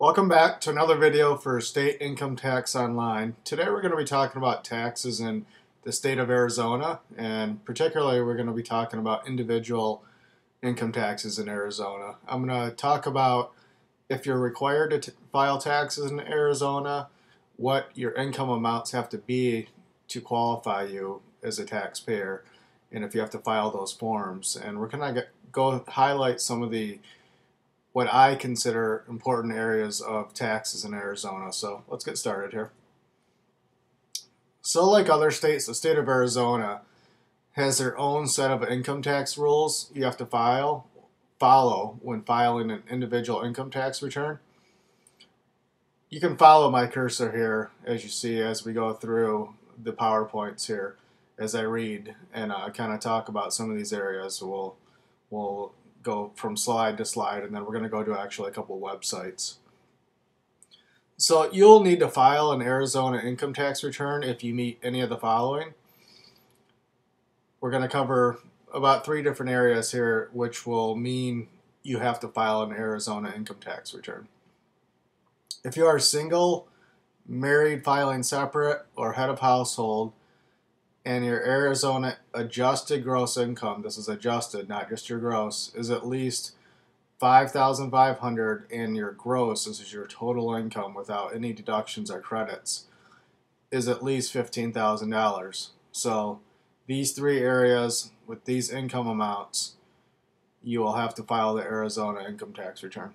Welcome back to another video for State Income Tax Online. Today we're going to be talking about taxes in the state of Arizona, and particularly we're going to be talking about individual income taxes in Arizona. I'm going to talk about if you're required to file taxes in Arizona, what your income amounts have to be to qualify you as a taxpayer, and if you have to file those forms. And we're going to go highlight some of the what I consider important areas of taxes in Arizona. So let's get started here. So like other states, the state of Arizona has their own set of income tax rules you have to follow when filing an individual income tax return. You can follow my cursor here as you see as we go through the PowerPoints here as I read and kind of talk about some of these areas. We'll go from slide to slide, and then we're going to go to actually a couple websites. So you'll need to file an Arizona income tax return if you meet any of the following. We're going to cover about 3 different areas here, which will mean you have to file an Arizona income tax return. If you are single, married, filing separate, or head of household, and your Arizona adjusted gross income, this is adjusted, not just your gross, is at least $5,500, and your gross, this is your total income without any deductions or credits, is at least $15,000. So these 3 areas with these income amounts, you will have to file the Arizona income tax return.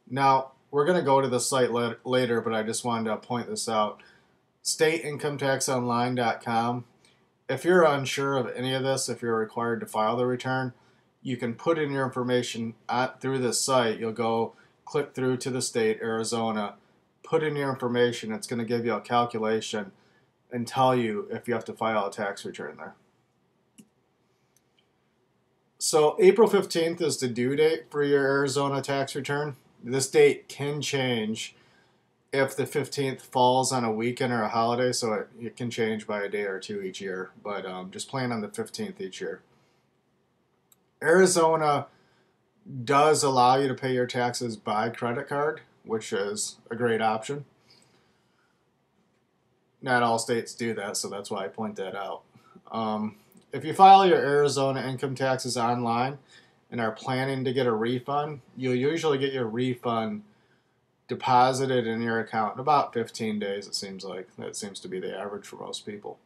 Now, we're going to go to the site later, but I just wanted to point this out. StateIncomeTaxOnline.com. If you're unsure of any of this, if you're required to file the return, you can put in your information through this site. You'll go click through to the state, Arizona, put in your information. It's going to give you a calculation and tell you if you have to file a tax return there. So April 15th is the due date for your Arizona tax return. This date can change if the 15th falls on a weekend or a holiday, so it can change by a day or 2 each year, but just plan on the 15th each year. Arizona does allow you to pay your taxes by credit card, which is a great option. Not all states do that, so that's why I point that out. If you file your Arizona income taxes online and are planning to get a refund, you'll usually get your refund deposited in your account in about 15 days, it seems like. That seems to be the average for most people.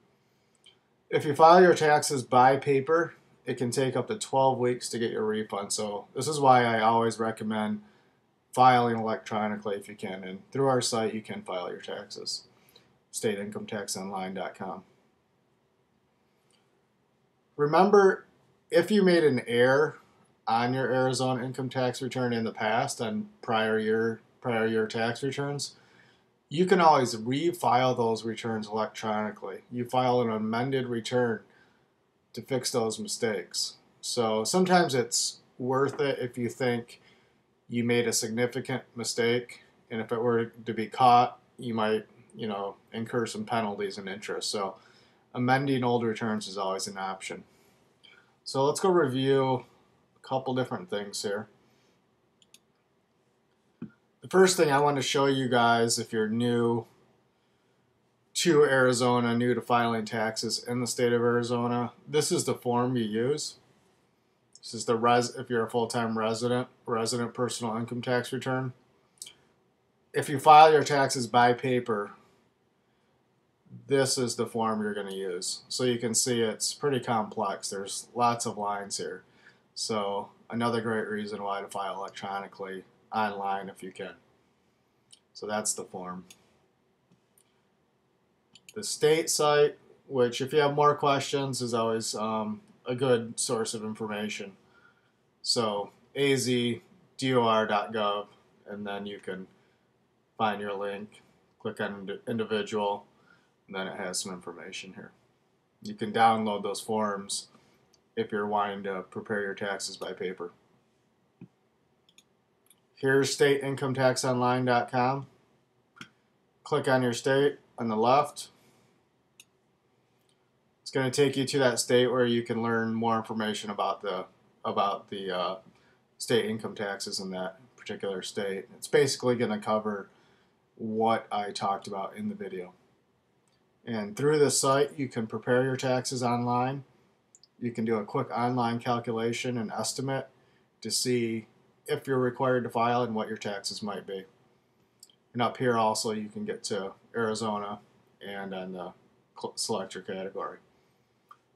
If you file your taxes by paper, it can take up to 12 weeks to get your refund. So this is why I always recommend filing electronically if you can. And through our site, you can file your taxes. StateIncomeTaxOnline.com. Remember, if you made an error on your Arizona income tax return in the past on prior year tax returns, you can always refile those returns electronically. You file an amended return to fix those mistakes. So sometimes it's worth it if you think you made a significant mistake, and if it were to be caught, you might, incur some penalties and interest. So amending old returns is always an option. So let's go review a couple different things here. The first thing I want to show you guys, if you're new to Arizona, new to filing taxes in the state of Arizona, this is the form you use. This is if you're a full-time resident personal income tax return. If you file your taxes by paper, this is the form you're going to use. So you can see it's pretty complex. There's lots of lines here. So another great reason why to file electronically online if you can. So that's the form. The state site, which if you have more questions, is always a good source of information. So azdor.gov, and then you can find your link, click on individual, and then it has some information here. You can download those forms if you're wanting to prepare your taxes by paper. Here's StateIncomeTaxOnline.com. Click on your state on the left. It's going to take you to that state where you can learn more information about the state income taxes in that particular state. It's basically going to cover what I talked about in the video. And through this site, you can prepare your taxes online. You can do a quick online calculation and estimate to see if you're required to file and what your taxes might be. And up here also you can get to Arizona and on the select your category.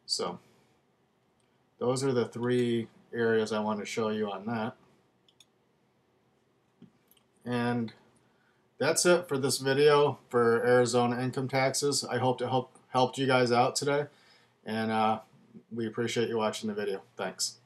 So those are the three areas I want to show you on that. And that's it for this video for Arizona income taxes. I hope to helped you guys out today, and we appreciate you watching the video. Thanks.